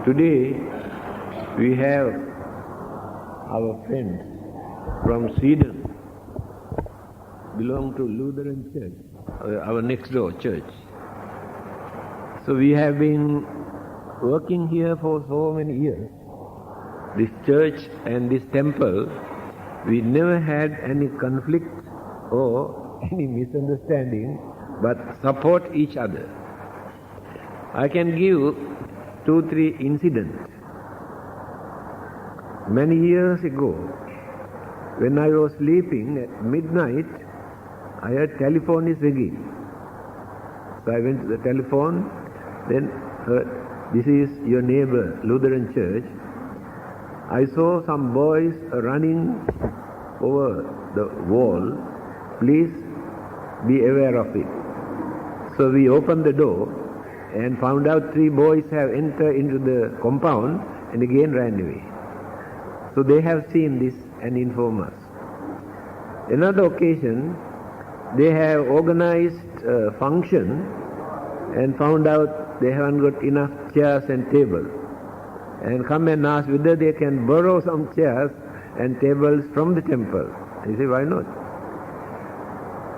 Today we have our friends from Sweden, belong to Lutheran Church, our next door church. So we have been working here for so many years. This church and this temple, we never had any conflict or any misunderstanding, but support each other. I can give 2-3 incidents. Many years ago, when I was sleeping at midnight, I heard telephone is ringing. So I went to the telephone, then heard, this is your neighbor, Lutheran Church. I saw some boys running over the wall. Please be aware of it. So we opened the door and found out 3 boys have entered into the compound and again ran away. So they have seen this and informed us. Another occasion, they have organized a function and found out they haven't got enough chairs and tables, and come and ask whether they can borrow some chairs and tables from the temple. I say, why not?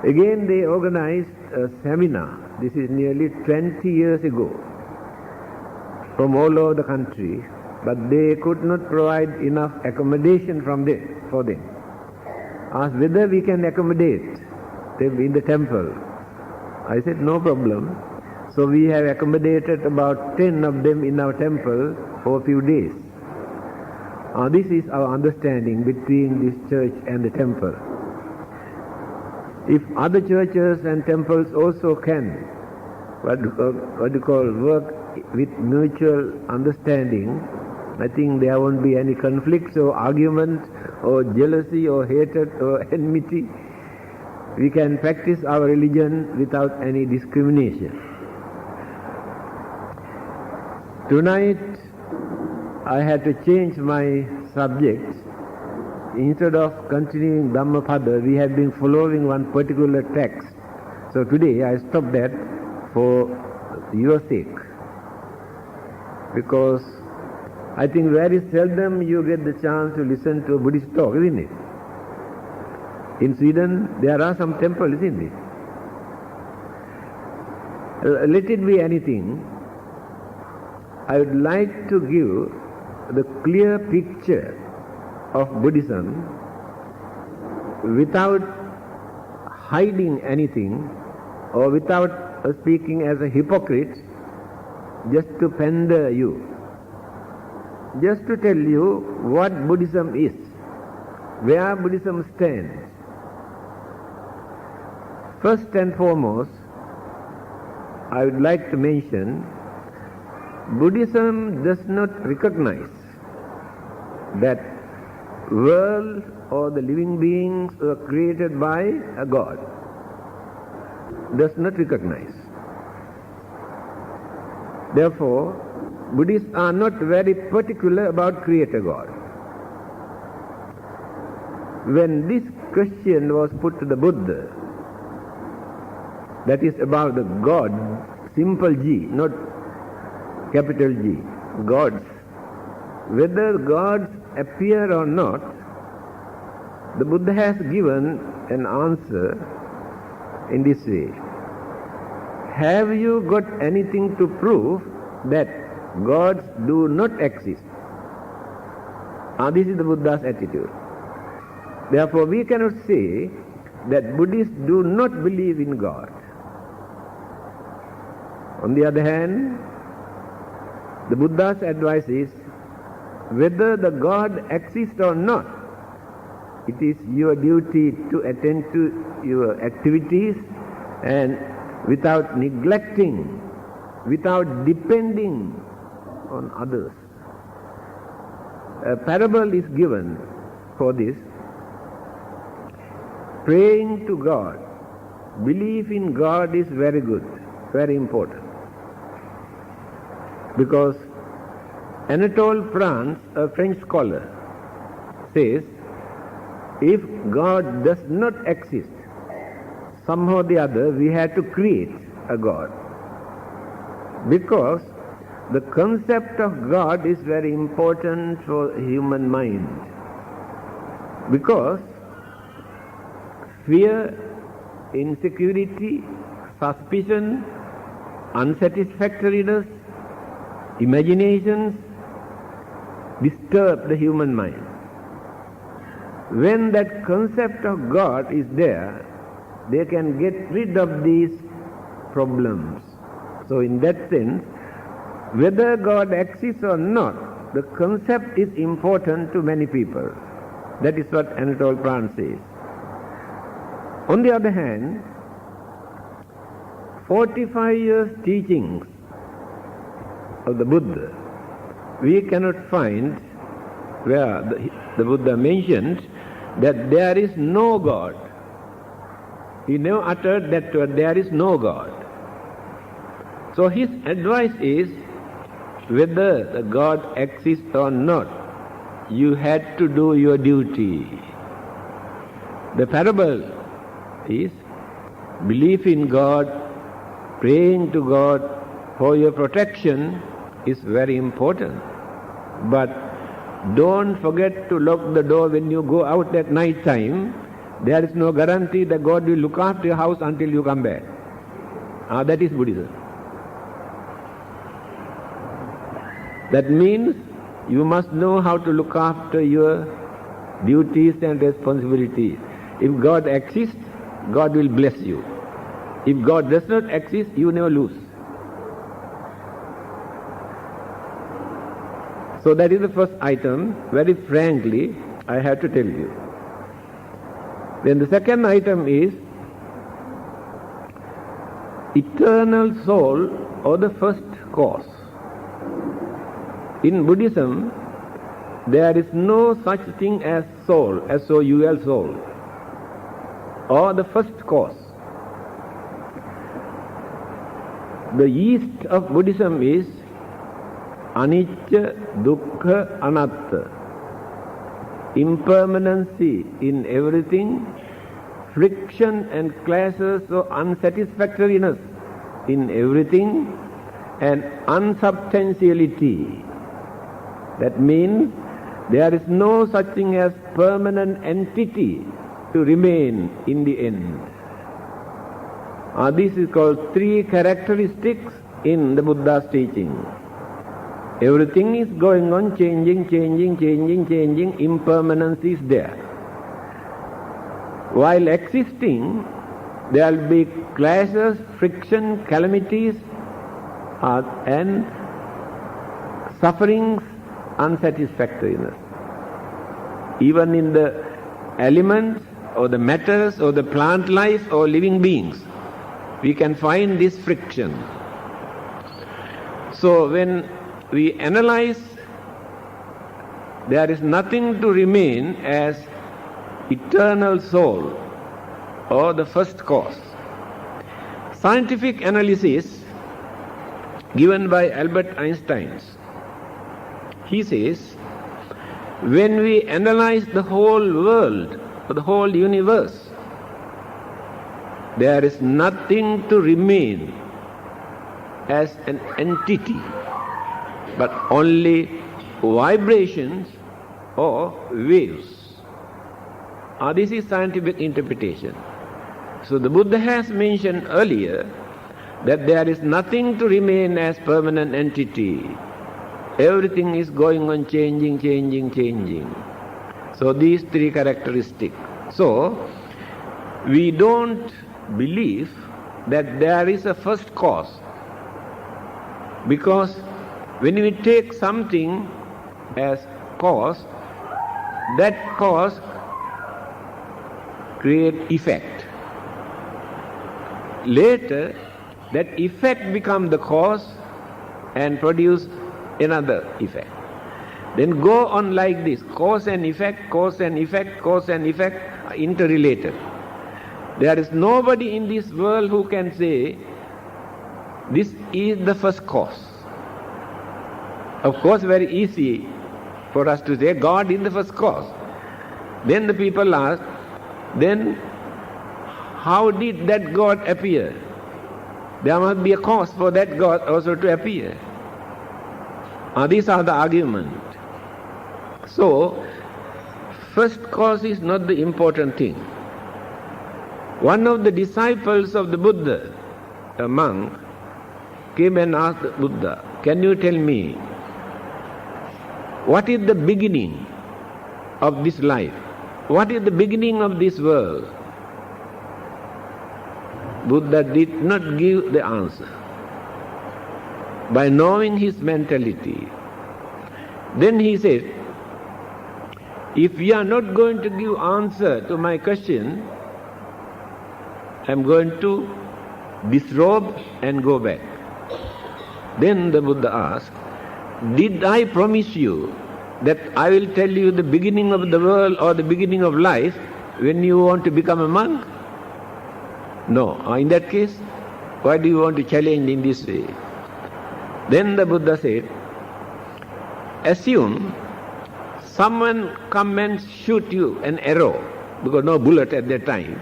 Again they organized a seminar. This is nearly 20 years ago, from all over the country, but they could not provide enough accommodation for them. Asked whether we can accommodate them in the temple. I said, no problem. So we have accommodated about 10 of them in our temple for a few days. This is our understanding between this church and the temple. If other churches and temples also can, what you call, work with mutual understanding, I think there won't be any conflicts or argument or jealousy or hatred or enmity. We can practice our religion without any discrimination. Tonight I had to change my subject. Instead of continuing Dhammapada, we have been following one particular text. So today I stopped that for your sake, because I think very seldom you get the chance to listen to a Buddhist talk, isn't it? In Sweden there are some temples, isn't it? Let it be anything. I would like to give the clear picture of Buddhism without hiding anything or without speaking as a hypocrite, just to pander you. Just to tell you what Buddhism is, where Buddhism stands. First and foremost, I would like to mention, Buddhism does not recognize that world or the living beings were created by a God. Does not recognize. Therefore, Buddhists are not very particular about Creator God. When this question was put to the Buddha, that is about the God, simple G, not capital G, gods, whether gods appear or not, the Buddha has given an answer in this way. Have you got anything to prove that gods do not exist? This is the Buddha's attitude. Therefore, we cannot say that Buddhists do not believe in God. On the other hand, the Buddha's advice is, whether the God exists or not, it is your duty to attend to your activities and without neglecting, without depending on others. A parable is given for this. Praying to God, belief in God is very good, very important. Because Anatole France, a French scholar, says, if God does not exist, somehow or the other we have to create a God. Because the concept of God is very important for human mind, because fear, insecurity, suspicion, unsatisfactoriness, imaginations disturb the human mind. When that concept of God is there, they can get rid of these problems. So in that sense, whether God exists or not, the concept is important to many people. That is what Anatole France says. On the other hand, 45 years teachings of the Buddha, we cannot find where the Buddha mentioned that there is no God. He never uttered that word, there is no God. So his advice is, whether the God exists or not, you had to do your duty. The parable is belief in God, praying to God for your protection is very important. But don't forget to lock the door when you go out at night time. There is no guarantee that God will look after your house until you come back. That is Buddhism. That means you must know how to look after your duties and responsibilities. If God exists, God will bless you. If God does not exist, you never lose. So that is the first item, very frankly, I have to tell you. Then the second item is eternal soul or the first cause. In Buddhism, there is no such thing as soul, S-O-U-L, soul, or the first cause. The yeast of Buddhism is anicca, dukkha, anatta. Impermanency in everything, friction and clashes or unsatisfactoriness in everything, and unsubstantiality. That means there is no such thing as permanent entity to remain in the end. This is called three characteristics in the Buddha's teaching. Everything is going on, changing, impermanence is there. While existing, there will be clashes, friction, calamities, and sufferings, unsatisfactoriness. Even in the elements or the matters or the plant life or living beings, we can find this friction. So when we analyze, there is nothing to remain as eternal soul or the first cause. Scientific analysis given by Albert Einstein, he says, when we analyze the whole world or the whole universe, there is nothing to remain as an entity, but only vibrations or waves. This is scientific interpretation. So the Buddha has mentioned earlier that there is nothing to remain as permanent entity. Everything is going on changing. So these three characteristics. So we don't believe that there is a first cause, because when we take something as cause, that cause creates effect. Later, that effect becomes the cause and produce another effect. Then go on like this, cause and effect are interrelated. There is nobody in this world who can say this is the first cause. Of course, very easy for us to say God is the first cause. Then the people ask, then how did that God appear? There must be a cause for that God also to appear. These are the argument. So, first cause is not the important thing. One of the disciples of the Buddha, a monk, came and asked the Buddha, "Can you tell me what is the beginning of this life? What is the beginning of this world?" Buddha did not give the answer. By knowing his mentality, then he said, "If you are not going to give answer to my question, I am going to disrobe and go back." Then the Buddha asked, "Did I promise you that I will tell you the beginning of the world or the beginning of life when you want to become a monk?" No. In that case, why do you want to challenge in this way? Then the Buddha said, "Assume someone come and shoot you an arrow, because no bullet at that time.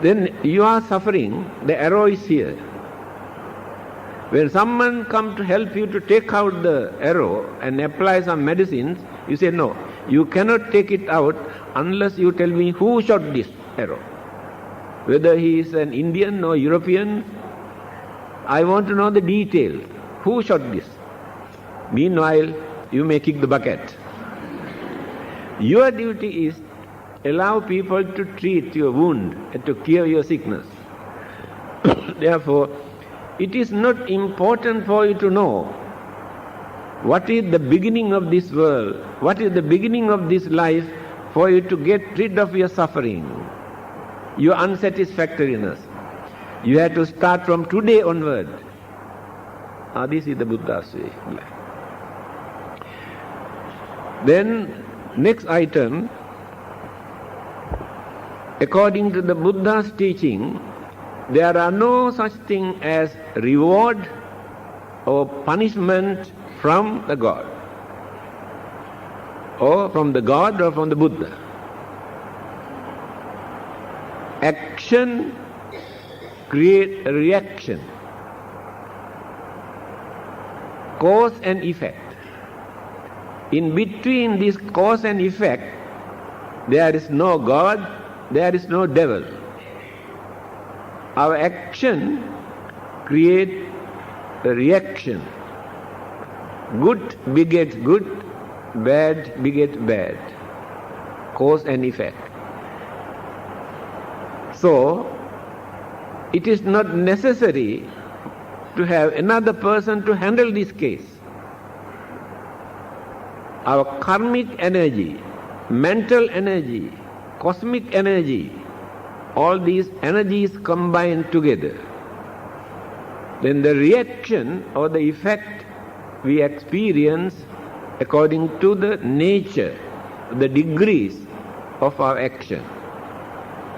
Then you are suffering, the arrow is here. When someone comes to help you to take out the arrow and apply some medicines, you say, no, you cannot take it out unless you tell me who shot this arrow. Whether he is an Indian or European, I want to know the details. Who shot this? Meanwhile, you may kick the bucket. Your duty is allow people to treat your wound and to cure your sickness. Therefore, it is not important for you to know what is the beginning of this world, what is the beginning of this life, for you to get rid of your suffering, your unsatisfactoriness. You have to start from today onward. This is the Buddha's way. Then, next item, according to the Buddha's teaching, there are no such thing as reward or punishment from the God, or from the God or from the Buddha. Action creates a reaction, cause and effect. In between this cause and effect, there is no God, there is no devil. Our action creates a reaction. Good begets good, bad begets bad. Cause and effect. So, it is not necessary to have another person to handle this case. Our karmic energy, mental energy, cosmic energy, all these energies combine together. Then the reaction or the effect we experience according to the nature, the degrees of our action.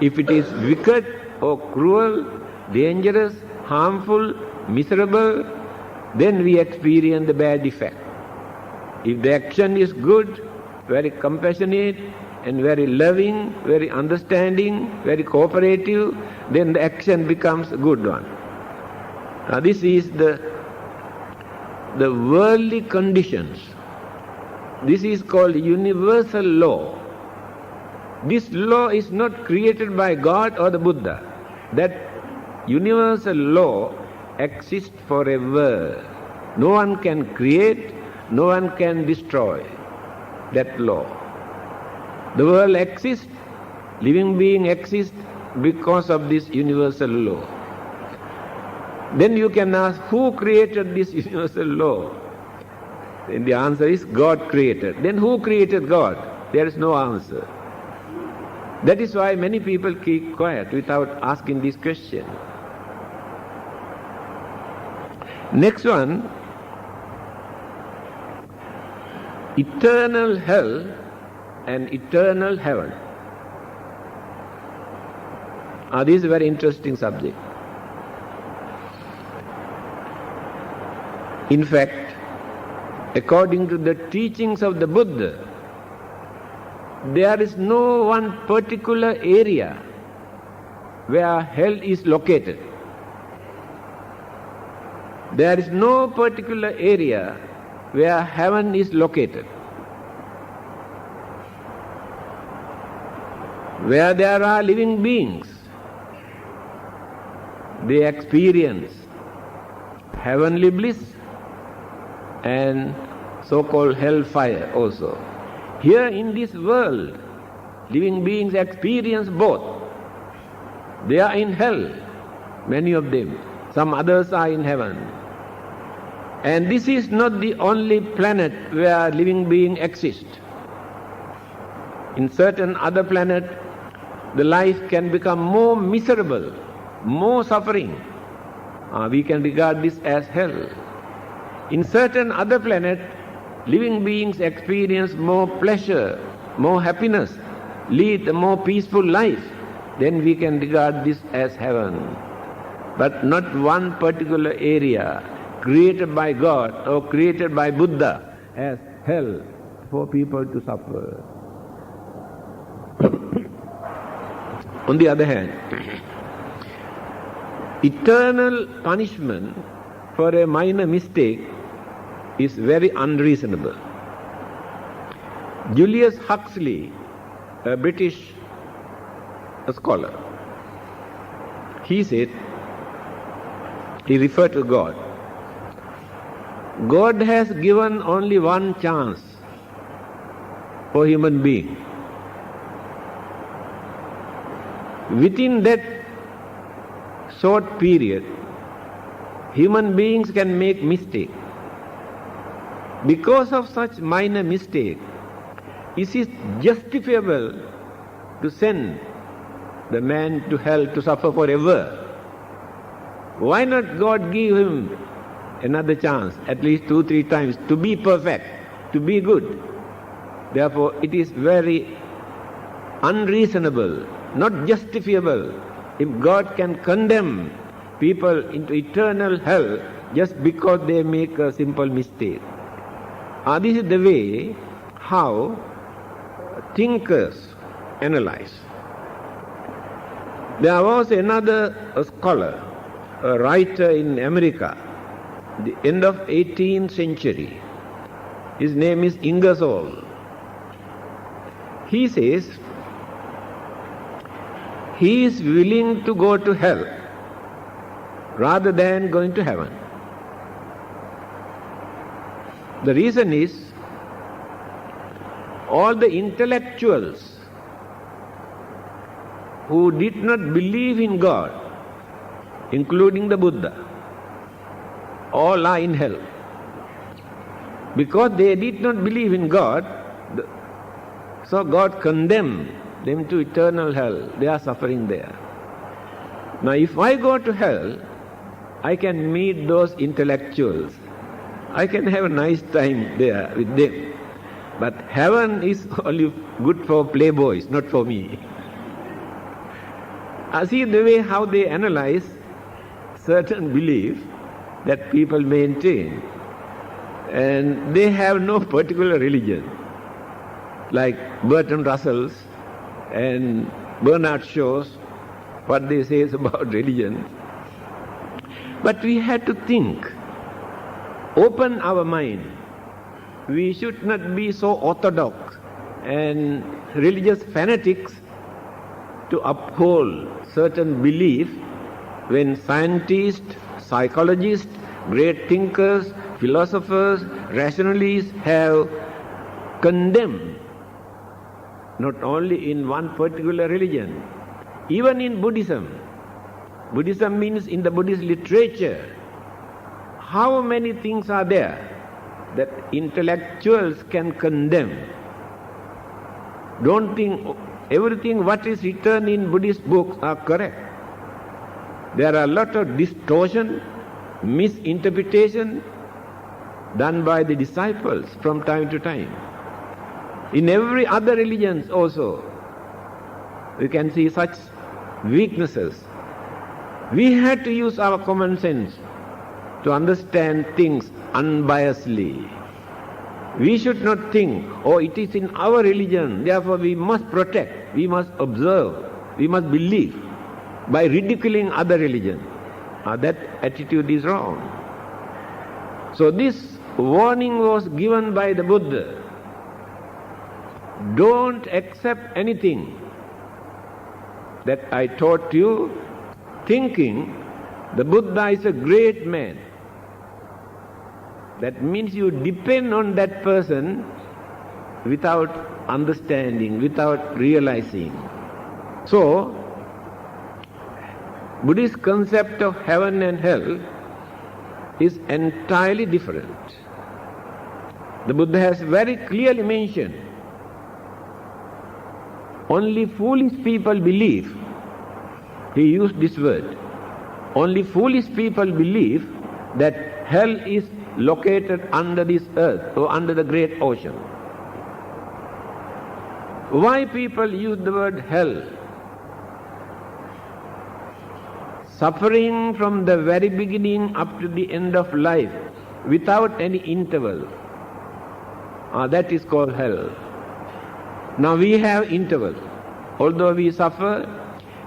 If it is wicked or cruel, dangerous, harmful, miserable, then we experience the bad effect. If the action is good, very compassionate, and very loving, very understanding, very cooperative, then the action becomes a good one. Now this is the worldly conditions. This is called universal law. This law is not created by God or the Buddha. That universal law exists forever. No one can create, no one can destroy that law. The world exists, living being exists because of this universal law. Then you can ask, who created this universal law? Then the answer is God created. Then who created God? There is no answer. That is why many people keep quiet without asking this question. Next one, eternal hell and eternal heaven. This is a very interesting subject. In fact, according to the teachings of the Buddha, there is no one particular area where hell is located. There is no particular area where heaven is located. Where there are living beings, they experience heavenly bliss and so-called hellfire also. Here in this world, living beings experience both. They are in hell, many of them. Some others are in heaven. And this is not the only planet where living beings exist. In certain other planets, the life can become more miserable, more suffering. We can regard this as hell. In certain other planets, living beings experience more pleasure, more happiness, lead a more peaceful life. Then we can regard this as heaven. But not one particular area created by God or created by Buddha as hell for people to suffer. On the other hand, eternal punishment for a minor mistake is very unreasonable. Julius Huxley, a British scholar, he said, he referred to God. God has given only one chance for human being. Within that short period, human beings can make mistake. Because of such minor mistake, is it justifiable to send the man to hell to suffer forever? Why not God give him another chance, at least 2-3 times, to be perfect, to be good? Therefore, it is very unreasonable, not justifiable, if God can condemn people into eternal hell just because they make a simple mistake. This is the way how thinkers analyze. There was another scholar, a writer in America, the end of 18th century. His name is Ingersoll. He says he is willing to go to hell rather than going to heaven. The reason is all the intellectuals who did not believe in God, including the Buddha, all are in hell. Because they did not believe in God, so God condemned them to eternal hell. They are suffering there. Now if I go to hell, I can meet those intellectuals. I can have a nice time there with them. But heaven is only good for playboys, not for me. I see the way how they analyze certain beliefs that people maintain. And they have no particular religion. Like Bertrand Russell's and Bernard Shaw's, what they say about religion. But we had to think, open our mind. We should not be so orthodox and religious fanatics to uphold certain belief when scientists, psychologists, great thinkers, philosophers, rationalists have condemned not only in one particular religion, even in Buddhism. Buddhism means in the Buddhist literature, how many things are there that intellectuals can condemn? Don't think everything what is written in Buddhist books are correct. There are a lot of distortion, misinterpretation done by the disciples from time to time. In every other religions also, we can see such weaknesses. We had to use our common sense to understand things unbiasedly. We should not think, oh, it is in our religion, therefore we must protect, we must observe, we must believe by ridiculing other religion. That attitude is wrong. So this warning was given by the Buddha. Don't accept anything that I taught you, thinking the Buddha is a great man. That means you depend on that person without understanding, without realizing. So, Buddhist concept of heaven and hell is entirely different. The Buddha has very clearly mentioned, only foolish people believe, he used this word, only foolish people believe that hell is located under this earth or under the great ocean. Why people use the word hell? Suffering from the very beginning up to the end of life without any interval. That is called hell. Now we have interval. Although we suffer,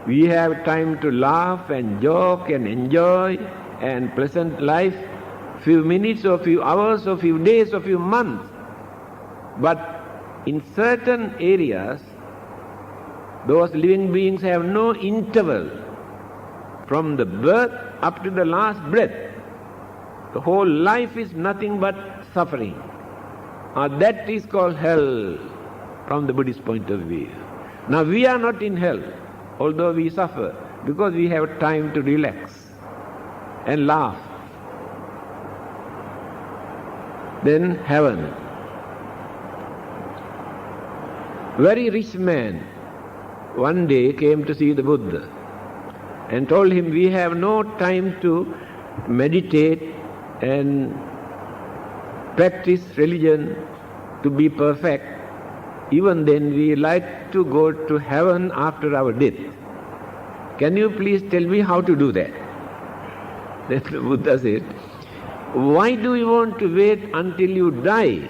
we have time to laugh and joke and enjoy and pleasant life, few minutes or few hours or few days or few months. But in certain areas, those living beings have no interval. From the birth up to the last breath, the whole life is nothing but suffering. That is called hell from the Buddhist point of view. Now we are not in hell, although we suffer, because we have time to relax and laugh. Then heaven. Very rich man one day came to see the Buddha and told him, we have no time to meditate and practice religion to be perfect. Even then we like to go to heaven after our death. Can you please tell me how to do that? Then the Buddha said, why do you want to wait until you die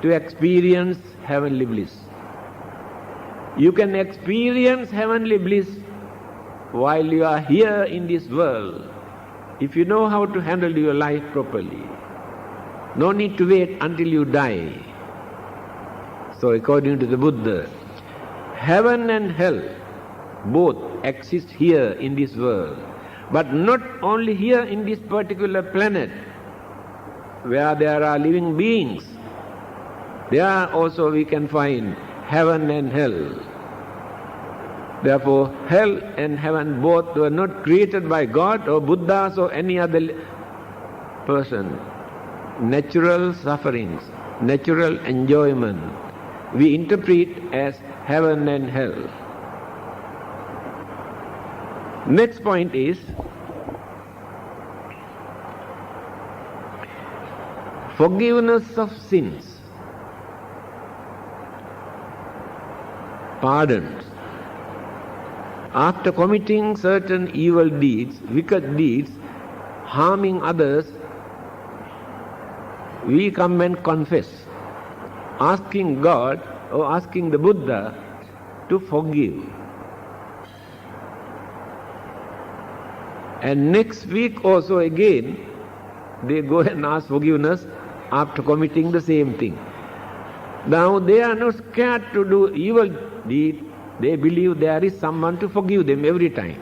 to experience heavenly bliss? You can experience heavenly bliss while you are here in this world, if you know how to handle your life properly. No need to wait until you die. So according to the Buddha, heaven and hell both exist here in this world, but not only here in this particular planet where there are living beings. There also we can find heaven and hell. Therefore, hell and heaven both were not created by God or Buddhas or any other person. Natural sufferings, natural enjoyment, we interpret as heaven and hell. Next point is forgiveness of sins, pardons. After committing certain evil deeds, wicked deeds, harming others, we come and confess, asking God or asking the Buddha to forgive. And next week also again, they go and ask forgiveness after committing the same thing. Now they are not scared to do evil deed. They believe there is someone to forgive them every time.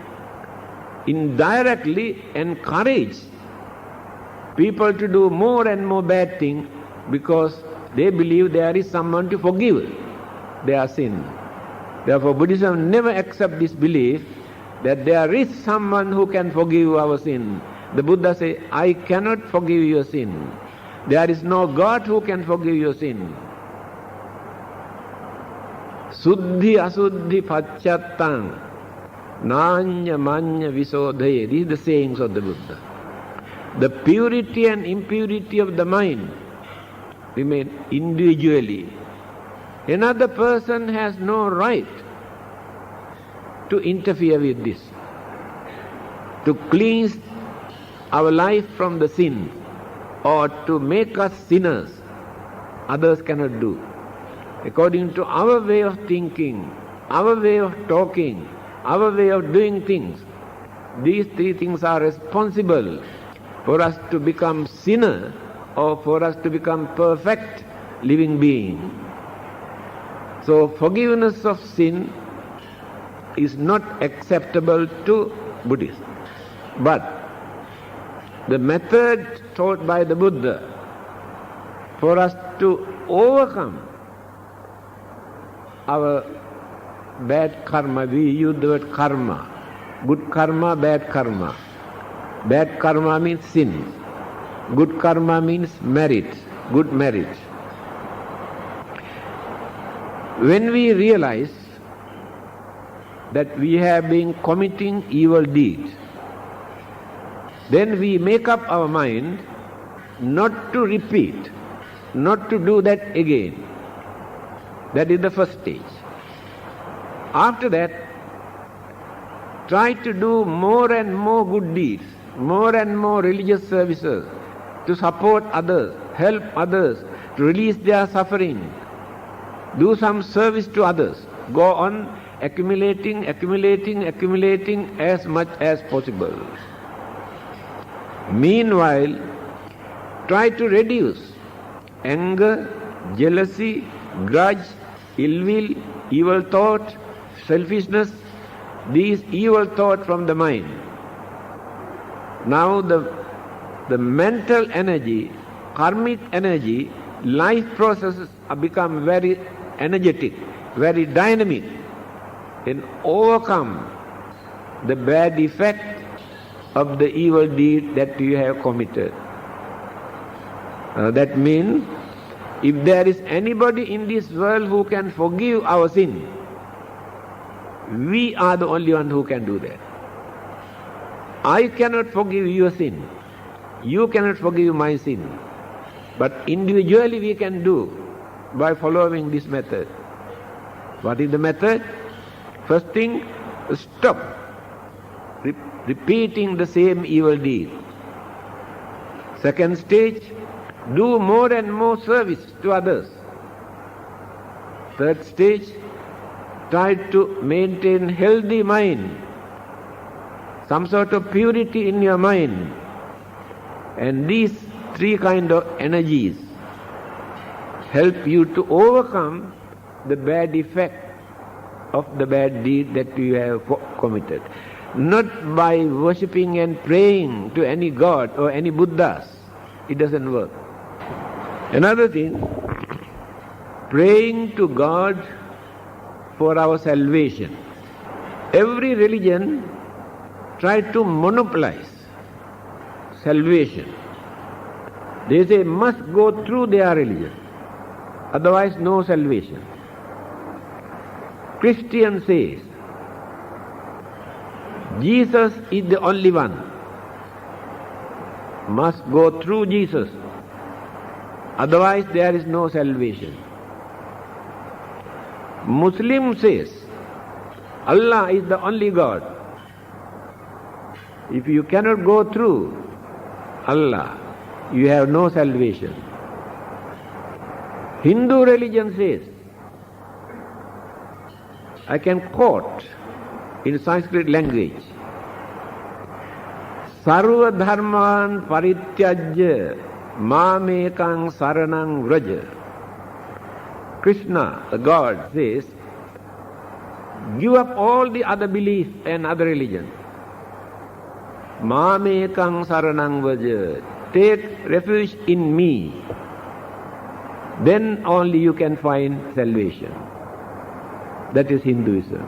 Indirectly encourage people to do more and more bad things because they believe there is someone to forgive their sin. Therefore Buddhism never accepts this belief that there is someone who can forgive our sin. The Buddha says, I cannot forgive your sin. There is no God who can forgive your sin. Suddhi asuddhi pacchattam nanya manya visodhaye. These are the sayings of the Buddha. The purity and impurity of the mind remain individually. Another person has no right to interfere with this. To cleanse our life from the sin or to make us sinners, others cannot do. According to our way of thinking, our way of talking, our way of doing things, these three things are responsible for us to become sinner or for us to become perfect living being. So forgiveness of sin is not acceptable to Buddhists. But the method taught by the Buddha for us to overcome our bad karma, we use the word karma. Good karma, bad karma. Bad karma means sin. Good karma means merit, good merit. When we realize that we have been committing evil deeds, then we make up our mind not to repeat, not to do that again. That is the first stage. After that, try to do more and more good deeds, more and more religious services, to support others, help others, to release their suffering, do some service to others. Go on accumulating as much as possible. Meanwhile, try to reduce anger, jealousy, grudge, ill will, evil thought, selfishness, these evil thoughts from the mind. Now the mental energy, karmic energy, life processes have become very energetic, very dynamic, and overcome the bad effect of the evil deed that you have committed. That means, if there is anybody in this world who can forgive our sin, we are the only one who can do that. I cannot forgive your sin. You cannot forgive my sin. But individually we can do by following this method. What is the method? First thing, stop repeating the same evil deed. Second stage, do more and more service to others. Third stage, try to maintain healthy mind, some sort of purity in your mind. And these three kind of energies help you to overcome the bad effect of the bad deed that you have committed. Not by worshipping and praying to any god or any Buddhas. It doesn't work. Another thing, praying to God for our salvation. Every religion tries to monopolize salvation. They say must go through their religion, otherwise no salvation. Christian says Jesus is the only one. Must go through Jesus, otherwise there is no salvation. Muslim says Allah is the only God. If you cannot go through Allah, you have no salvation. Hindu religion says, I can quote in Sanskrit language, Sarva dharman parityajya mamekang saranang vraja. Krishna, the God, says, give up all the other beliefs and other religions. Mamekang saranang vraja. Take refuge in me. Then only you can find salvation. That is Hinduism.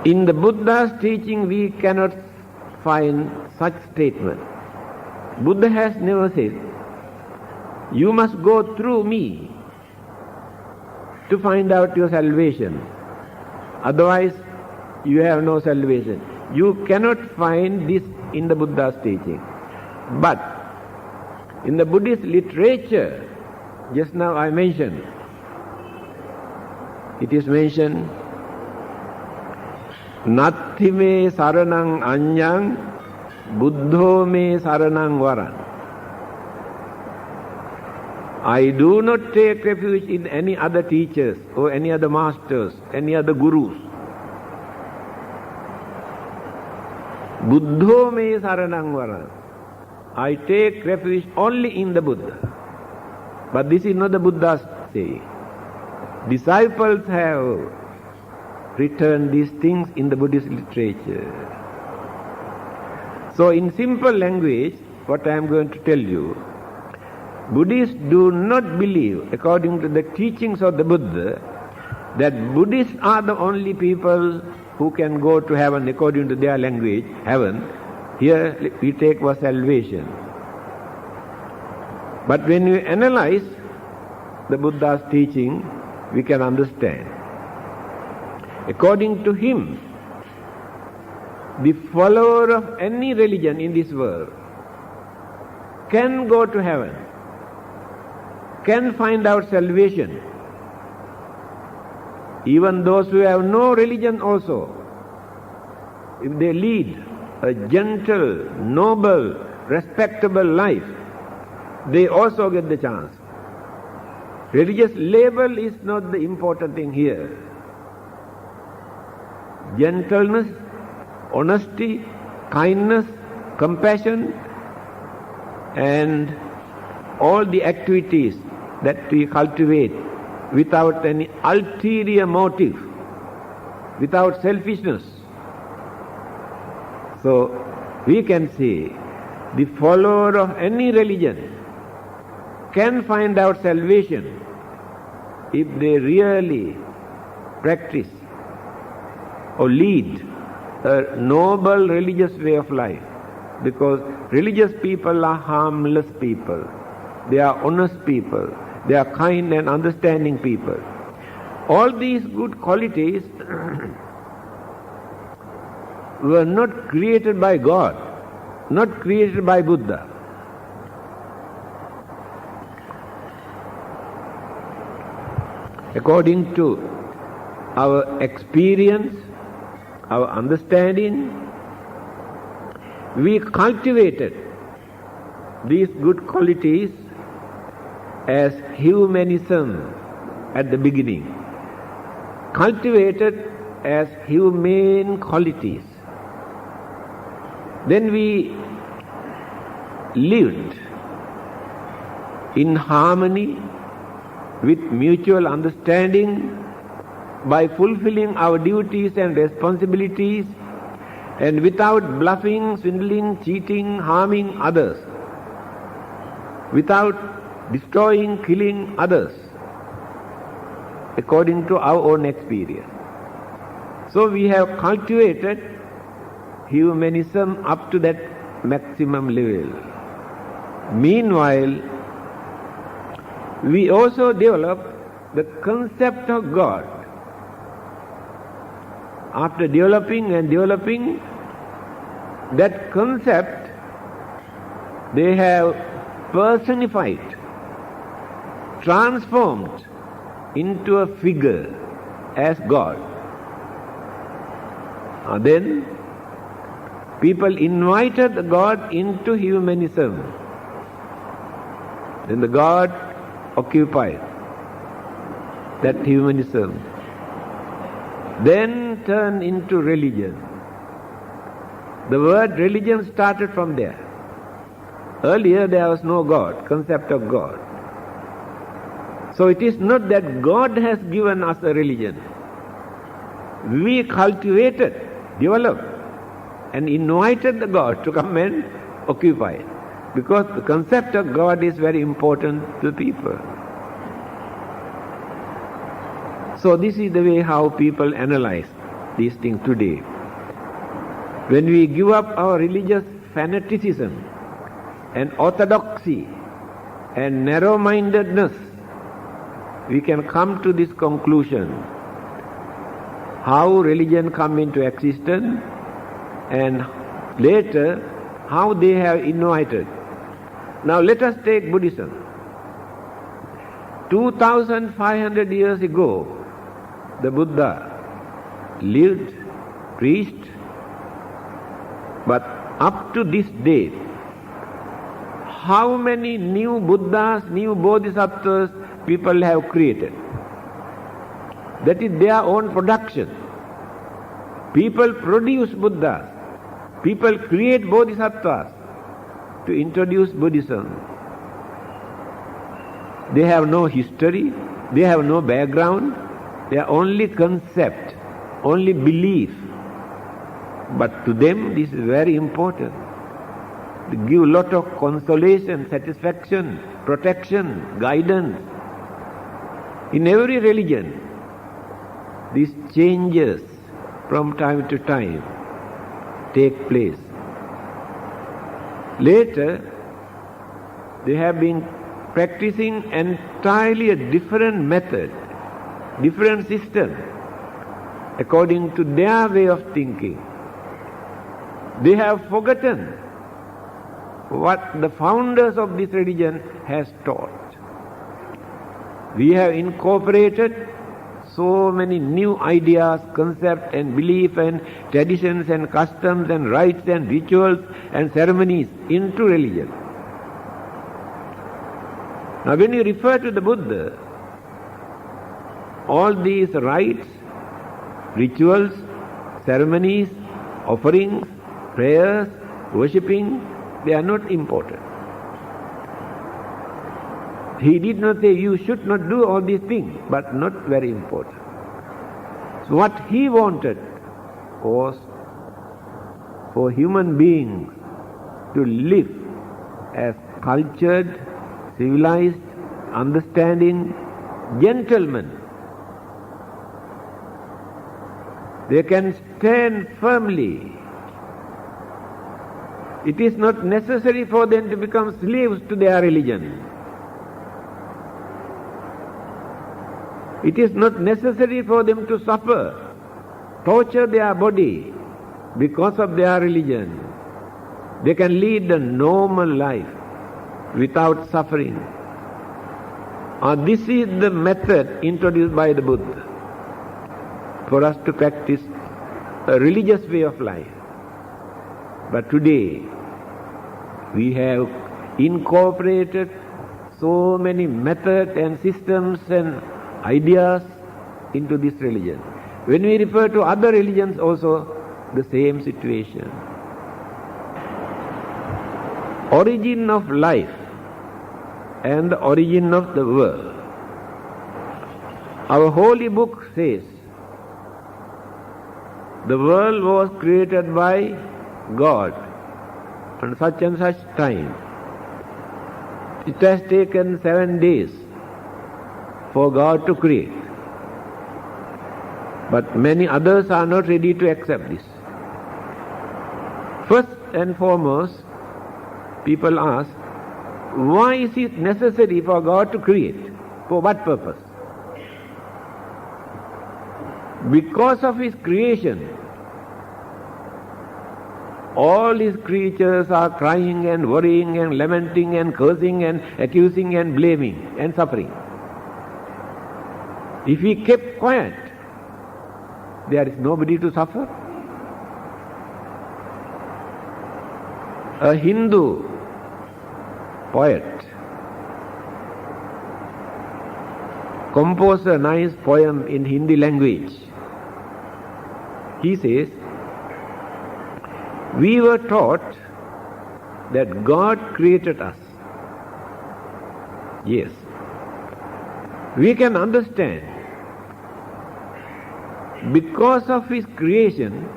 In the Buddha's teaching, we cannot find such statement. Buddha has never said, you must go through me to find out your salvation. Otherwise, you have no salvation. You cannot find this in the Buddha's teaching. But in the Buddhist literature, just now I mentioned, it is mentioned, Natti me saranang anyang, buddho me saranang varan. I do not take refuge in any other teachers or any other masters, any other gurus. Buddho me saranang varan. I take refuge only in the Buddha. But this is not the Buddha's saying. Disciples have written these things in the Buddhist literature. So in simple language, what I am going to tell you, Buddhists do not believe, according to the teachings of the Buddha, that Buddhists are the only people who can go to heaven according to their language, heaven. Here we take for salvation. But when we analyze the Buddha's teaching, we can understand. According to him, the follower of any religion in this world can go to heaven, can find out salvation. Even those who have no religion also, if they lead a gentle, noble, respectable life, they also get the chance. Religious label is not the important thing here. Gentleness, honesty, kindness, compassion, and all the activities that we cultivate without any ulterior motive, without selfishness. So we can say the follower of any religion can find out salvation if they really practice or lead a noble religious way of life. Because religious people are harmless people. They are honest people. They are kind and understanding people. All these good qualities were not created by God, not created by Buddha. According to our experience, our understanding, we cultivated these good qualities as humanism at the beginning, cultivated as humane qualities. Then we lived in harmony with mutual understanding by fulfilling our duties and responsibilities, and without bluffing, swindling, cheating, harming others, without destroying, killing others, according to our own experience. So we have cultivated humanism up to that maximum level. Meanwhile, we also developed the concept of God. After developing and developing that concept, they have personified, transformed into a figure as God. Then people invited the God into humanism. Then the God occupied that humanism. Then turned into religion. The word religion started from there. Earlier there was no God, concept of God. So it is not that God has given us a religion. We cultivated, developed, and invited the God to come and occupy it. Because the concept of God is very important to people. So this is the way how people analyze these things today. When we give up our religious fanaticism and orthodoxy and narrow-mindedness, we can come to this conclusion: how religion come into existence and later how they have invited. Now let us take Buddhism. 2500 years ago, the Buddha lived, preached, but up to this day, how many new Buddhas, new Bodhisattvas people have created? That is their own production. People produce Buddhas. People create Bodhisattvas. to introduce Buddhism. They have no history, they have no background, they are only concept, only belief. But to them this is very important. They give a lot of consolation, satisfaction, protection, guidance. In every religion, these changes from time to time take place. Later, they have been practicing entirely a different method, different system, according to their way of thinking. They have forgotten what the founders of this religion has taught. We have incorporated so many new ideas, concepts and beliefs and traditions and customs and rites and rituals and ceremonies into religion. Now when you refer to the Buddha, all these rites, rituals, ceremonies, offerings, prayers, worshipping, they are not important. He did not say you should not do all these things, but not very important. So what he wanted was for human beings to live as cultured, civilized, understanding gentlemen. They can stand firmly. It is not necessary for them to become slaves to their religion. It is not necessary for them to suffer, torture their body because of their religion. They can lead a normal life without suffering. This is the method introduced by the Buddha for us to practice a religious way of life. But today, we have incorporated so many methods and systems and ideas into this religion. When we refer to other religions also, the same situation. Origin of life and the origin of the world. Our holy book says, the world was created by God on such and such time. It has taken 7 days for God to create. But many others are not ready to accept this. First and foremost, people ask, why is it necessary for God to create? For what purpose? Because of His creation, all His creatures are crying and worrying and lamenting and cursing and accusing and blaming and suffering. If He kept quiet, there is nobody to suffer. A Hindu poet composed a nice poem in Hindi language. He says, we were taught that God created us. Yes. We can understand because of His creation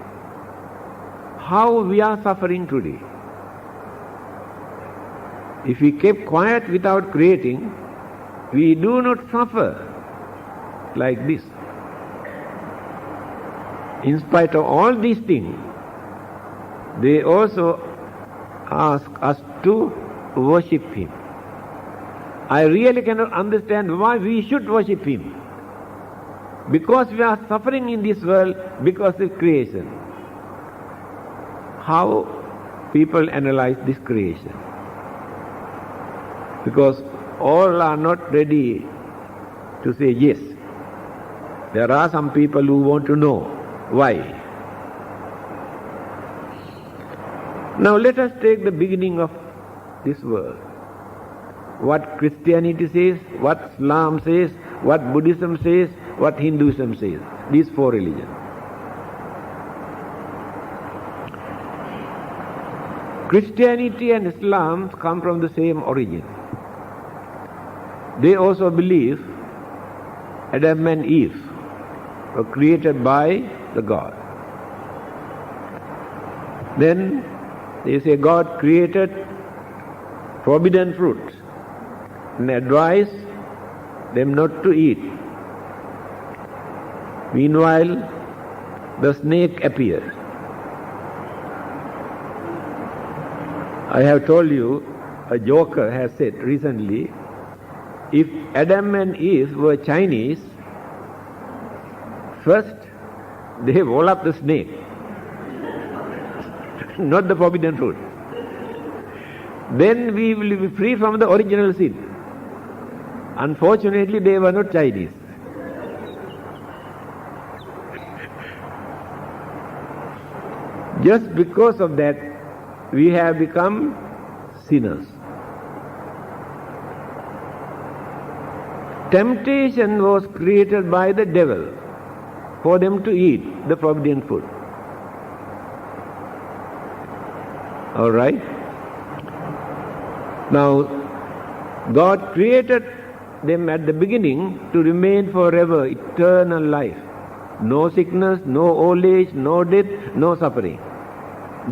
how we are suffering today. If we kept quiet without creating, we do not suffer like this. In spite of all these things, they also ask us to worship Him. I really cannot understand why we should worship Him. Because we are suffering in this world because of creation. How people analyze this creation? Because all are not ready to say yes. There are some people who want to know why. Now let us take the beginning of this world. What Christianity says, what Islam says, what Buddhism says, what Hinduism says. These 4 religions. Christianity and Islam come from the same origin. They also believe Adam and Eve were created by the God. Then they say God created forbidden fruit and advised them not to eat. Meanwhile, the snake appeared. I have told you, a joker has said recently, if Adam and Eve were Chinese, first they roll up the snake, not the forbidden fruit. Then we will be free from the original sin. Unfortunately, they were not Chinese. Just because of that, we have become sinners. Temptation was created by the devil for them to eat the forbidden fruit. All right? Now, God created them at the beginning to remain forever, eternal life. No sickness, no old age, no death, no suffering.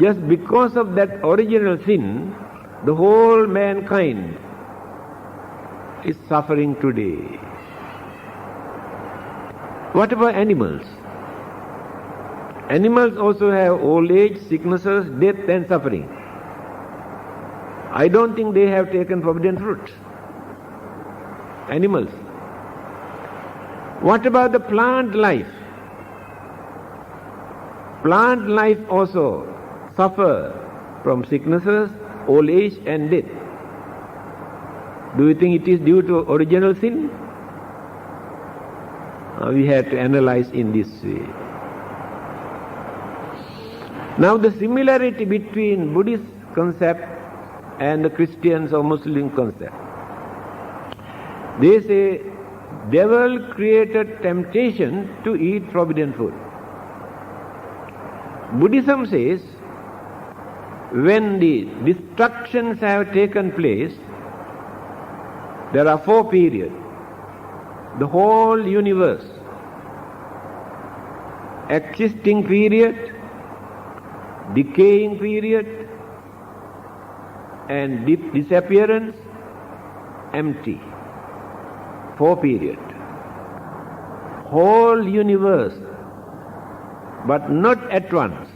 Just because of that original sin, the whole mankind is suffering today. What about animals? Animals also have old age, sicknesses, death and suffering. I don't think they have taken forbidden fruit. Animals. What about the plant life? Plant life also suffer from sicknesses, old age and death. Do you think it is due to original sin? We have to analyze in this way. Now the similarity between Buddhist concept and the Christians or Muslim concept. They say devil created temptation to eat forbidden food. Buddhism says when the destructions have taken place, there are 4 periods. The whole universe, existing period, decaying period, and disappearance, empty. 4 periods. Whole universe, but not at once.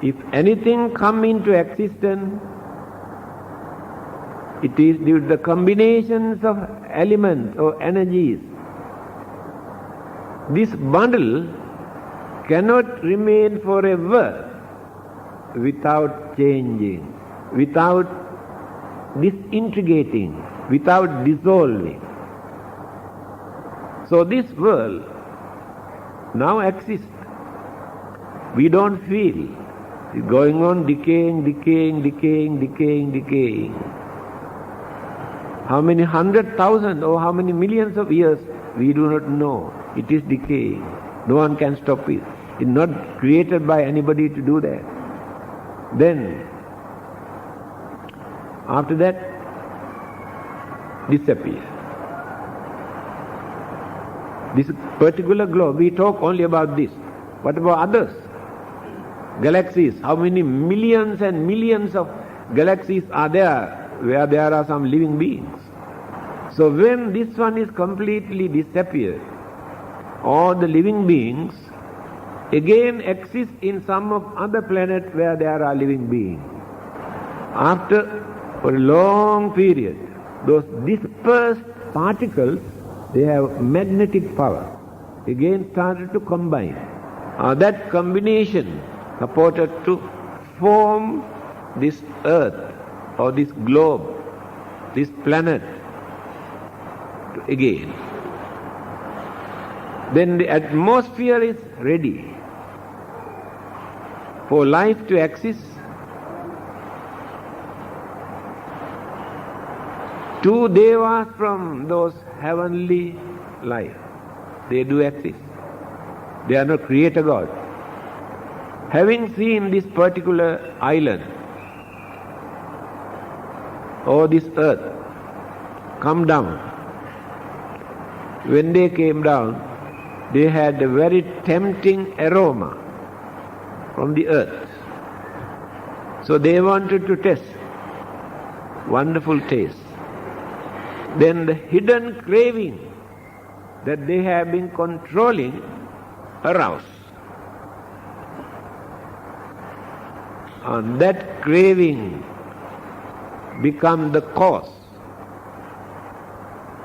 If anything come into existence, it is due to the combinations of elements or energies. This bundle cannot remain forever without changing, without disintegrating, without dissolving. So this world now exists. We don't feel. It's going on decaying. How many 100,000 or how many millions of years, we do not know. It is decaying. No one can stop it. It's not created by anybody to do that. Then, after that, disappear. This particular globe, we talk only about this. What about others? Galaxies, how many millions and millions of galaxies are there where there are some living beings? So when this one is completely disappeared, all the living beings again exist in some of other planet where there are living beings. After a long period, those dispersed particles, they have magnetic power, again started to combine. That combination supported to form this earth or this globe, this planet again. Then the atmosphere is ready for life to exist. 2 devas from those heavenly life, they do exist. They are not creator God. having seen this particular island or this earth come down, when they came down, they had a very tempting aroma from the earth. So they wanted to test. Wonderful taste. Then the hidden craving that they have been controlling aroused. And that craving become the cause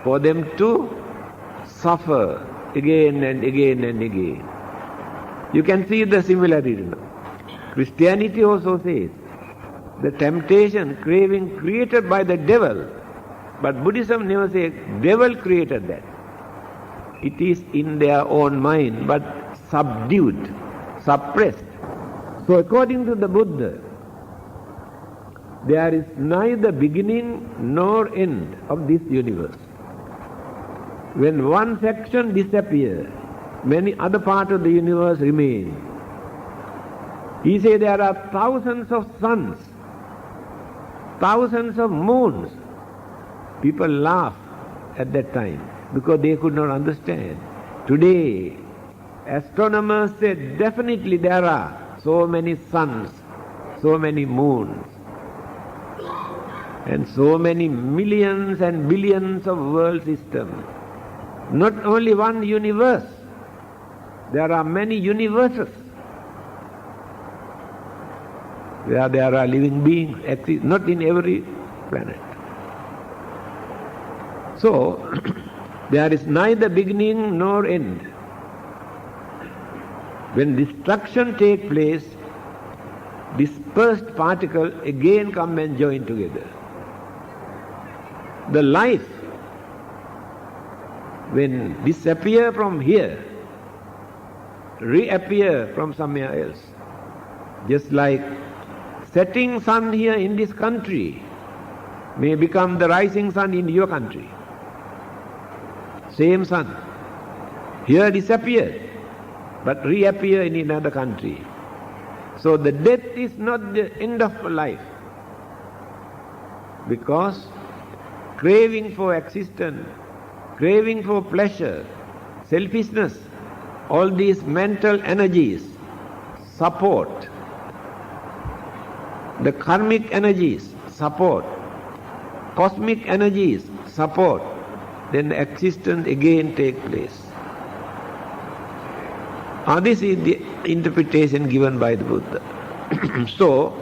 for them to suffer again and again and again. You can see the similarity now. Christianity also says the temptation, craving created by the devil, but Buddhism never says devil created that. It is in their own mind, but subdued, suppressed. So according to the Buddha, there is neither beginning nor end of this universe. When one section disappears, many other parts of the universe remain. He says there are thousands of suns, thousands of moons. People laugh at that time because they could not understand. Today, astronomers say definitely there are so many suns, so many moons, and so many millions and billions of world systems. Not only one universe, there are many universes where there are living beings, not in every planet. So, there is neither beginning nor end. When destruction takes place, dispersed particles again come and join together. The life, when disappear from here, reappear from somewhere else. Just like setting sun here in this country may become the rising sun in your country. Same sun. Here disappeared, but reappear in another country. So the death is not the end of life, because craving for existence, craving for pleasure, selfishness, all these mental energies support, the karmic energies support, cosmic energies support, then existence again takes place. This is the interpretation given by the Buddha. So,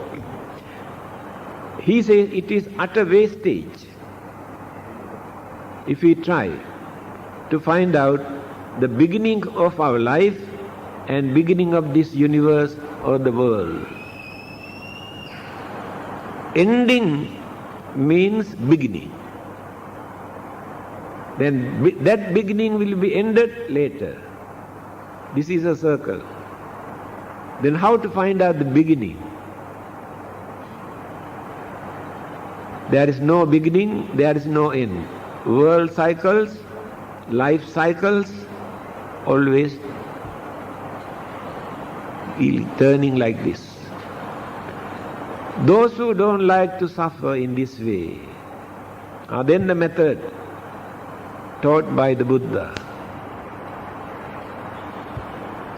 he says it is utter wastage if we try to find out the beginning of our life and beginning of this universe or the world. Ending means beginning. Then that beginning will be ended later. This is a circle. Then how to find out the beginning? There is no beginning, there is no end. World cycles, life cycles, always turning like this. Those who don't like to suffer in this way are then the method taught by the Buddha.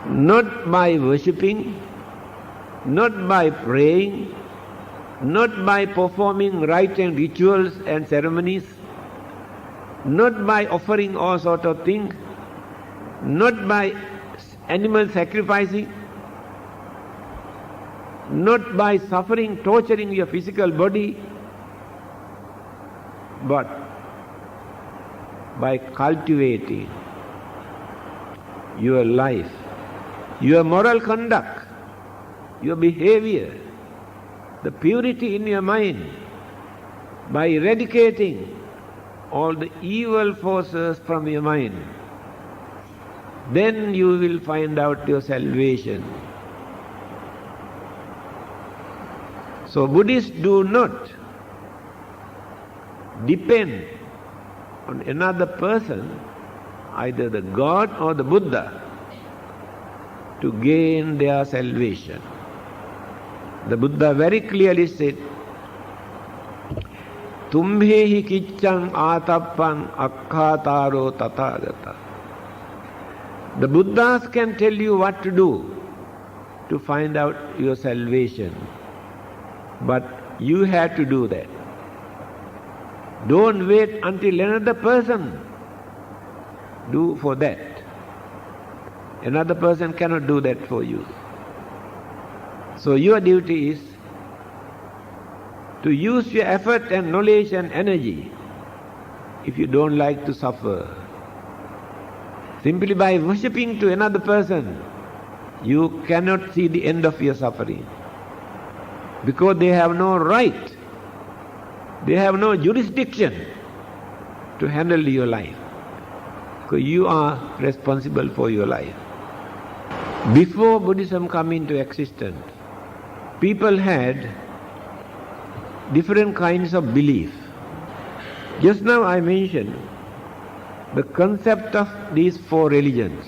Not by worshipping, not by praying, not by performing rite and rituals and ceremonies, not by offering all sorts of things, not by animal sacrificing, not by suffering, torturing your physical body, but by cultivating your life, your moral conduct, your behavior, the purity in your mind, by eradicating all the evil forces from your mind. Then you will find out your salvation. So Buddhists do not depend on another person, either the God or the Buddha, to gain their salvation. The Buddha very clearly said, Tumbhehi kiccang atappan akkhataro tathagata. The Buddhas can tell you what to do to find out your salvation, but you have to do that. Don't wait until another person do for that. Another person cannot do that for you. So your duty is to use your effort and knowledge and energy if you don't like to suffer. Simply by worshipping to another person, you cannot see the end of your suffering. Because they have no right, they have no jurisdiction to handle your life. Because you are responsible for your life. Before Buddhism came into existence, people had different kinds of belief. Just now I mentioned the concept of these four religions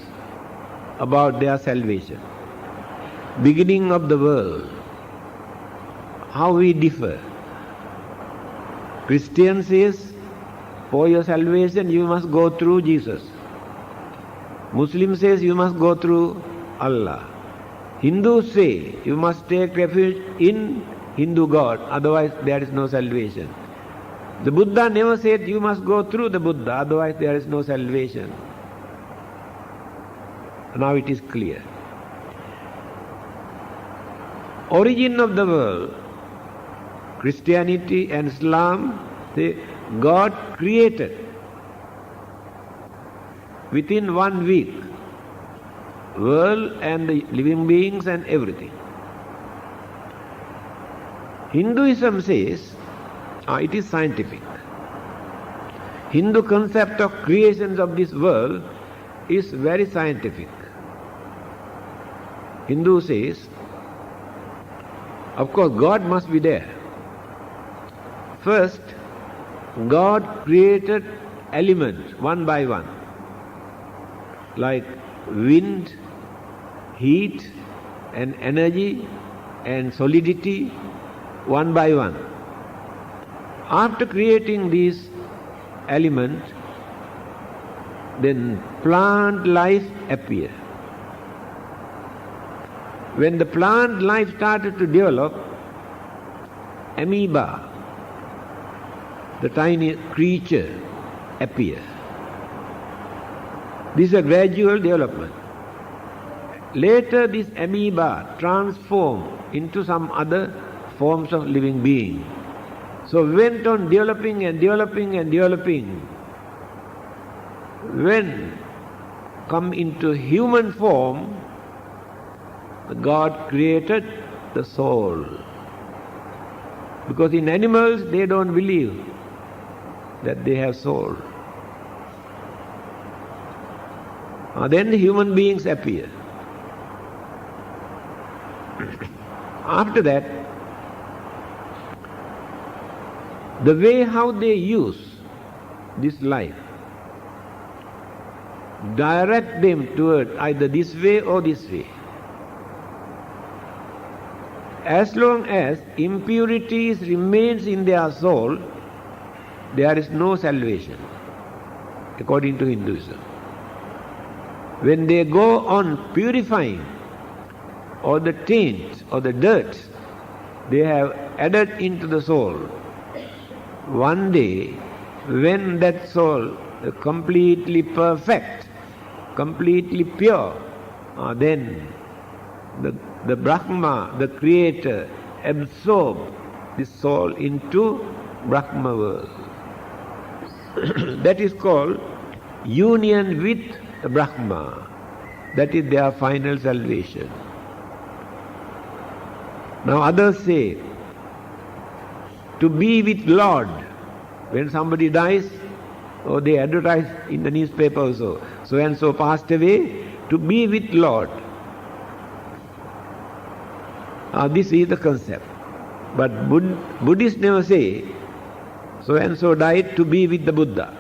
about their salvation. Beginning of the world, how we differ. Christian says, for your salvation you must go through Jesus. Muslim says you must go through Allah. Hindus say you must take refuge in Hindu God, otherwise there is no salvation. The Buddha never said you must go through the Buddha, otherwise there is no salvation. Now it is clear. Origin of the world, Christianity and Islam, say God created within 1 week world and the living beings and everything. Hinduism says it is scientific. Hindu concept of creations of this world is very scientific. Hindu says, of course God must be there. First, God created elements one by one, like wind, heat and energy and solidity, one by one. After creating these elements, then plant life appeared. When the plant life started to develop, amoeba, the tiny creature, appeared. This is a gradual development. Later this amoeba transformed into some other forms of living being. So went on developing and developing and developing. When come into human form, God created the soul. Because in animals they don't believe that they have soul. Then the human beings appear. After that, the way how they use this life, direct them toward either this way or this way. As long as impurities remains in their soul, there is no salvation, according to Hinduism. When they go on purifying all the taint or the dirt they have added into the soul, one day when that soul is completely perfect, completely pure, then the Brahma, the Creator, absorbs this soul into Brahma world. That is called union with the Brahma. That is their final salvation. Now others say, to be with Lord. When somebody dies, or they advertise in the newspaper also, so and so passed away, to be with Lord. This is the concept. But Buddhists never say, so and so died to be with the Buddha.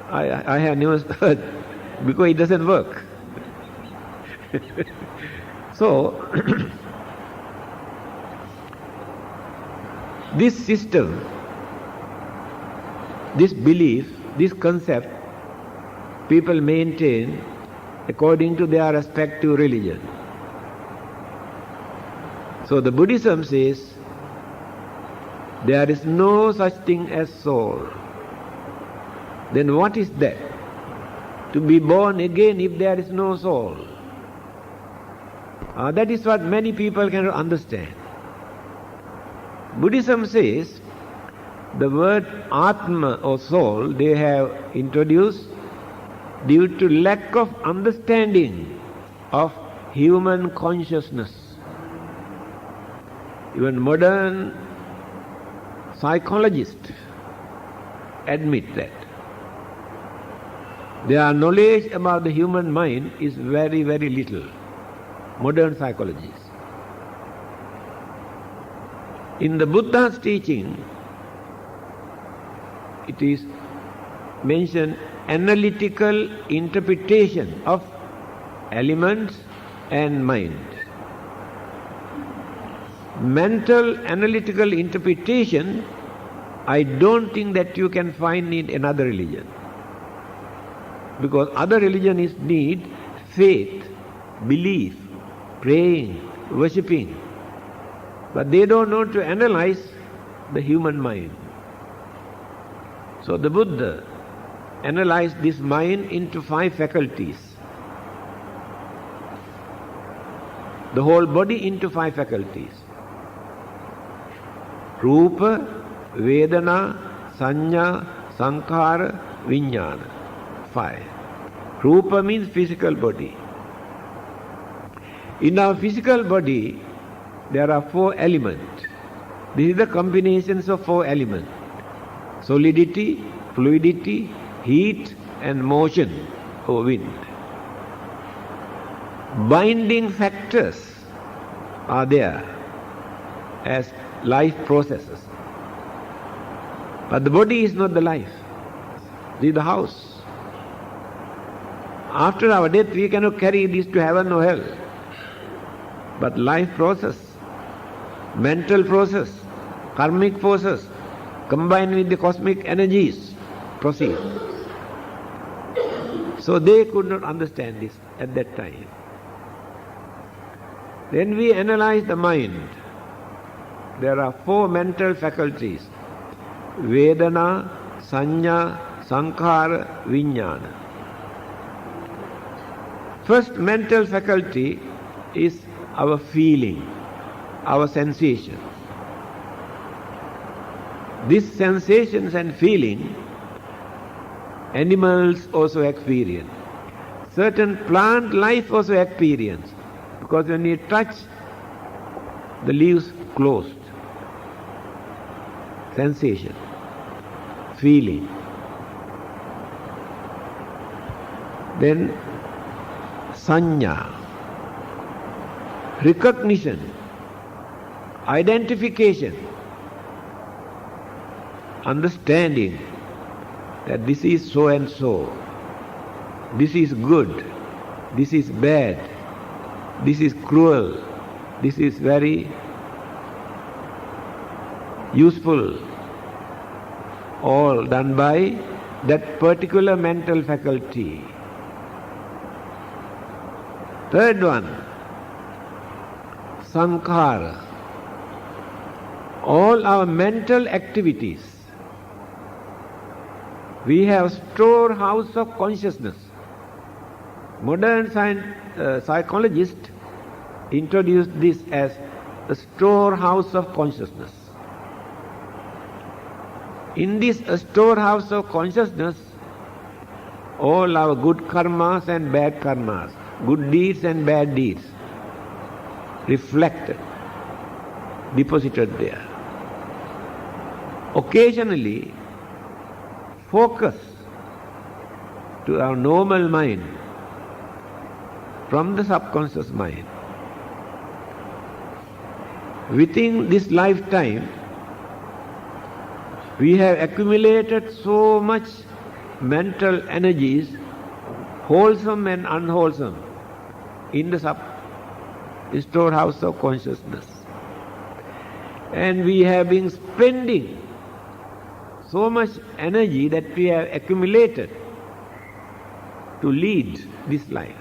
I have never heard, because it doesn't work. So, This system, this belief, this concept, people maintain according to their respective religion. So the Buddhism says there is no such thing as soul. Then what is that? To be born again if there is no soul. That is what many people cannot understand. Buddhism says the word Atma or soul they have introduced due to lack of understanding of human consciousness. Even modern psychologists admit that. Their knowledge about the human mind is very, very little. Modern psychologists. In the Buddha's teaching, it is mentioned analytical interpretation of elements and mind. Mental analytical interpretation, I don't think that you can find in another religion. Because other religions need faith, belief, praying, worshipping. But they don't know to analyze the human mind. So the Buddha analyzed this mind into 5 faculties. The whole body into 5 faculties. Rupa, Vedana, Sanya, Sankhara, Vijnana. 5. Rupa means physical body. In our physical body, there are 4 elements. This is the combinations of 4 elements. Solidity, fluidity, heat and motion or wind. Binding factors are there as life processes. But the body is not the life. This is the house. After our death, we cannot carry this to heaven or hell. But life process, mental process, karmic process, combined with the cosmic energies, proceed. So they could not understand this at that time. Then we analyze the mind. There are 4 mental faculties: Vedana, Sanya, Sankhara, Vijnana. First mental faculty is our feeling, our sensation. These sensations and feeling, animals also experience. Certain plant life also experience. Because when you touch, the leaves closed. Sensation, feeling. Then Sanya, recognition, identification, understanding that this is so and so, this is good, this is bad, this is cruel, this is very useful, all done by that particular mental faculty. Third one, Sankhara. All our mental activities. We have storehouse of consciousness. Modern psychologists introduced this as the storehouse of consciousness. In this storehouse of consciousness, all our good karmas and bad karmas, good deeds and bad deeds, reflected, deposited there. Occasionally, focus to our normal mind from the subconscious mind. Within this lifetime, we have accumulated so much mental energies, wholesome and unwholesome, in the storehouse of consciousness. And we have been spending so much energy that we have accumulated to lead this life.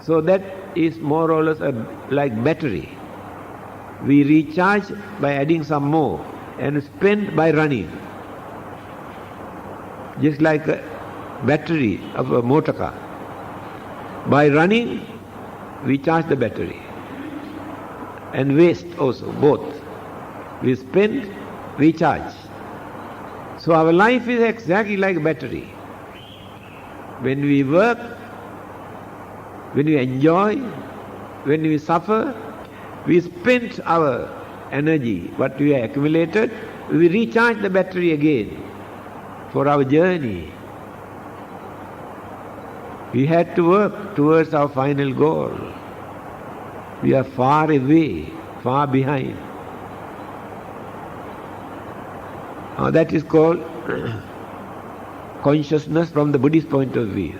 So that is more or less like battery. We recharge by adding some more and spend by running. Just like a battery of a motor car. By running, we charge the battery. And waste also, both. We spend, we charge. So our life is exactly like a battery. When we work, when we enjoy, when we suffer, we spend our energy, what we have accumulated, we recharge the battery again for our journey. We had to work towards our final goal. We are far away, far behind. That is called consciousness from the Buddhist point of view.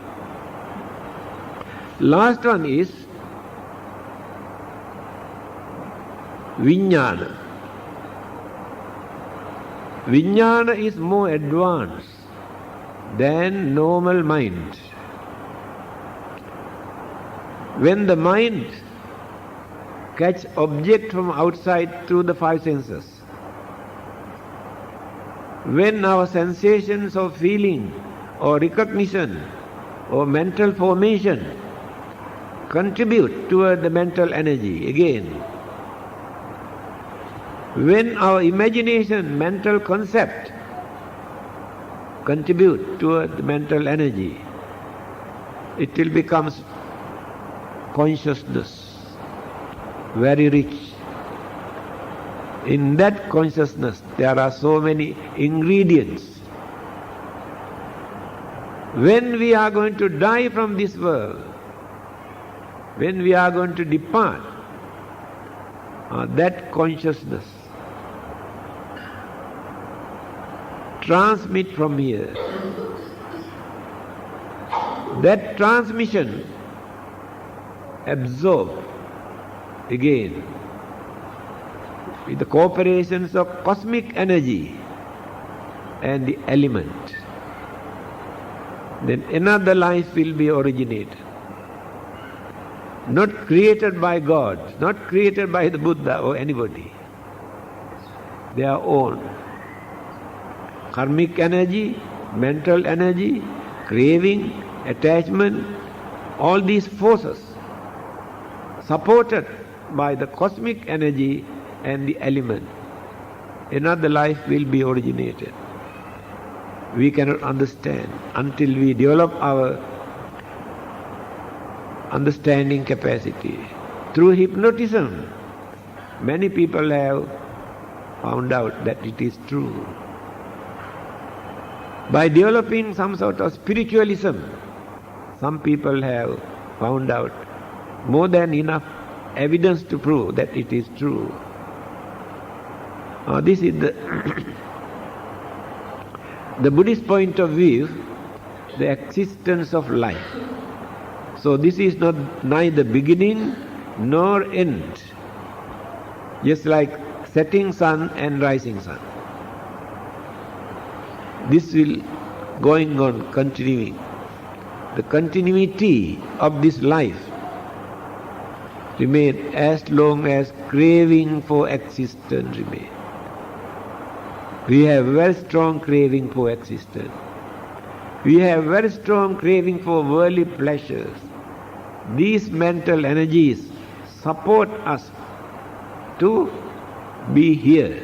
Last one is Vijnana. Vijnana is more advanced than normal mind. When the mind catch object from outside through the five senses, when our sensations of feeling or recognition or mental formation contribute toward the mental energy again, when our imagination, mental concept contribute toward the mental energy, it will become consciousness, very rich. In that consciousness there are so many ingredients. When we are going to die from this world, when we are going to depart, that consciousness transmit from here. That transmission absorb again with the cooperations of cosmic energy and the element. Then another life will be originated. Not created by God, not created by the Buddha or anybody. Their own. Karmic energy, mental energy, craving, attachment, all these forces supported by the cosmic energy and the element. Another life will be originated. We cannot understand until we develop our understanding capacity. Through hypnotism, many people have found out that it is true. By developing some sort of spiritualism, some people have found out more than enough evidence to prove that it is true. This is the Buddhist point of view, the existence of life. So this is not neither beginning nor end, just like setting sun and rising sun. This will going on, continuing. The continuity of this life remain as long as craving for existence remains. We have very strong craving for existence. We have very strong craving for worldly pleasures. These mental energies support us to be here.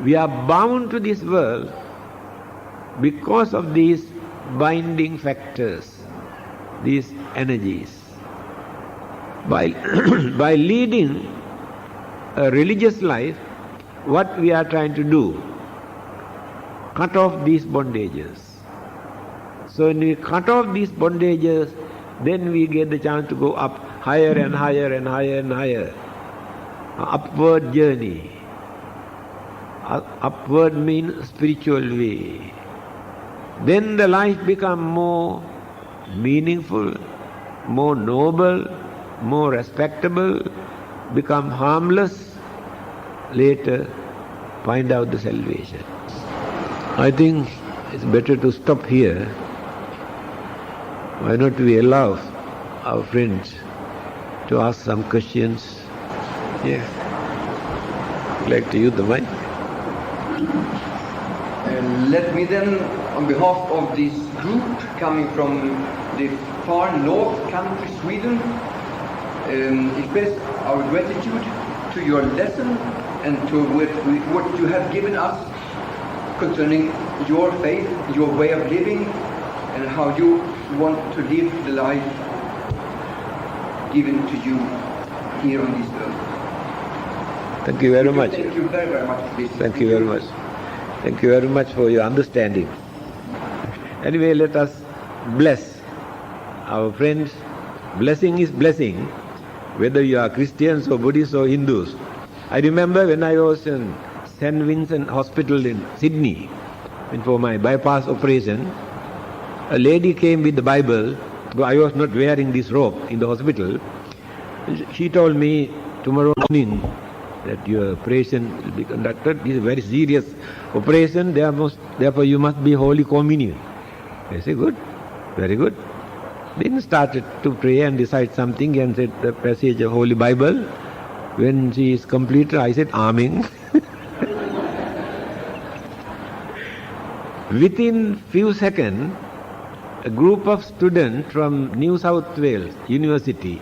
We are bound to this world because of these binding factors, these energies. By leading a religious life, what we are trying to do? Cut off these bondages. So when we cut off these bondages, then we get the chance to go up higher and higher and higher and higher. Upward journey. Upward means spiritual way. Then the life becomes more meaningful, more noble, more respectable, become harmless, later find out the salvation. I think it's better to stop here. Why not we allow our friends to ask some questions? Yeah. I'd like to use the mic. Let me then, on behalf of this group coming from the far north country, Sweden, express our gratitude to your lesson and to what you have given us concerning your faith, your way of living, and how you want to live the life given to you here on this earth. Thank you very much. Thank you very, very much for this. Thank you very much. Thank you very much for your understanding. Anyway, let us bless our friends. Blessing is blessing, whether you are Christians or Buddhists or Hindus. I remember when I was in St. Vincent Hospital in Sydney, and for my bypass operation, a lady came with the Bible. I was not wearing this robe in the hospital. She told me, tomorrow morning that your operation will be conducted. This is a very serious operation, therefore you must be Holy Communion. I say, good, very good. Then started to pray and recite something and said the passage of Holy Bible. When she is completed, I said, Amen. Within few seconds, a group of students from New South Wales University,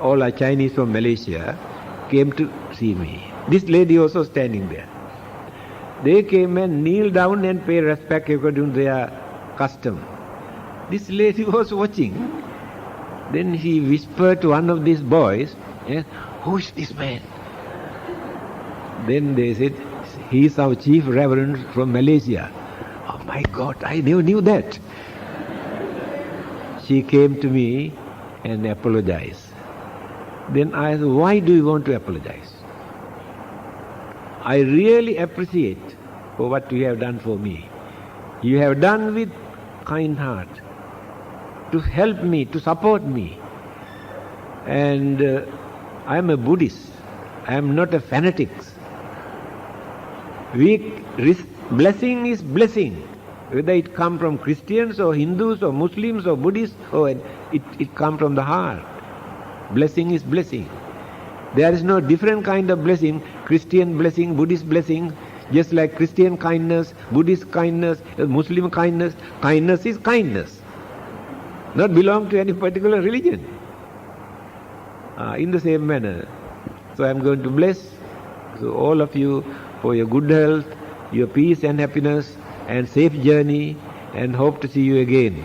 all are Chinese from Malaysia, came to see me. This lady also standing there. They came and kneeled down and paid respect according to their custom. This lady was watching. Then she whispered to one of these boys, who is this man? Then they said, he is our chief reverend from Malaysia. Oh my God, I never knew that. She came to me and apologized. Then I asked, why do you want to apologize? I really appreciate for what you have done for me. You have done with kind heart to help me, to support me. And I am a Buddhist. I am not a fanatic. Blessing is blessing. Whether it come from Christians or Hindus or Muslims or Buddhists, or it come from the heart. Blessing is blessing. There is no different kind of blessing, Christian blessing, Buddhist blessing, just like Christian kindness, Buddhist kindness, Muslim kindness. Kindness is kindness, not belong to any particular religion. In the same manner. So I am going to bless all of you for your good health, your peace and happiness, and safe journey, and hope to see you again.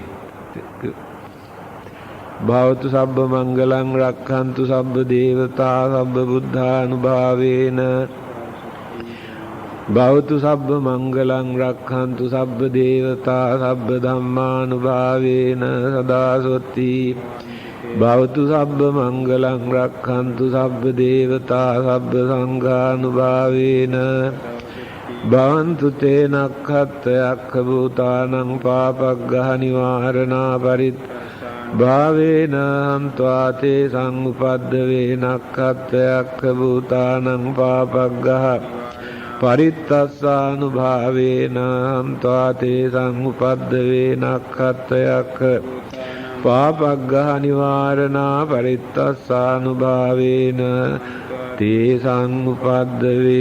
Bhavatu sabba mangalang rakkhantu sabba devata sabba buddhanubhavena. Bhavatu sabba mangalang rakkhantu sabba devata sabba dhammanubhavena sadaswati. Bhavatu sabba mangalang rakkhantu sabba devata sabba sanghanubhavena. Bhavantu te nakhatta yakha bhutanang papaggaha nivarana parit. Bhavena hantva te sangupaddave nakhatta yakha bhutanang papaggaha parittassanubhavena hantva te sangupaddave nakhatta yakha papaggaha nivarana parittassanubhavena te sangupaddave.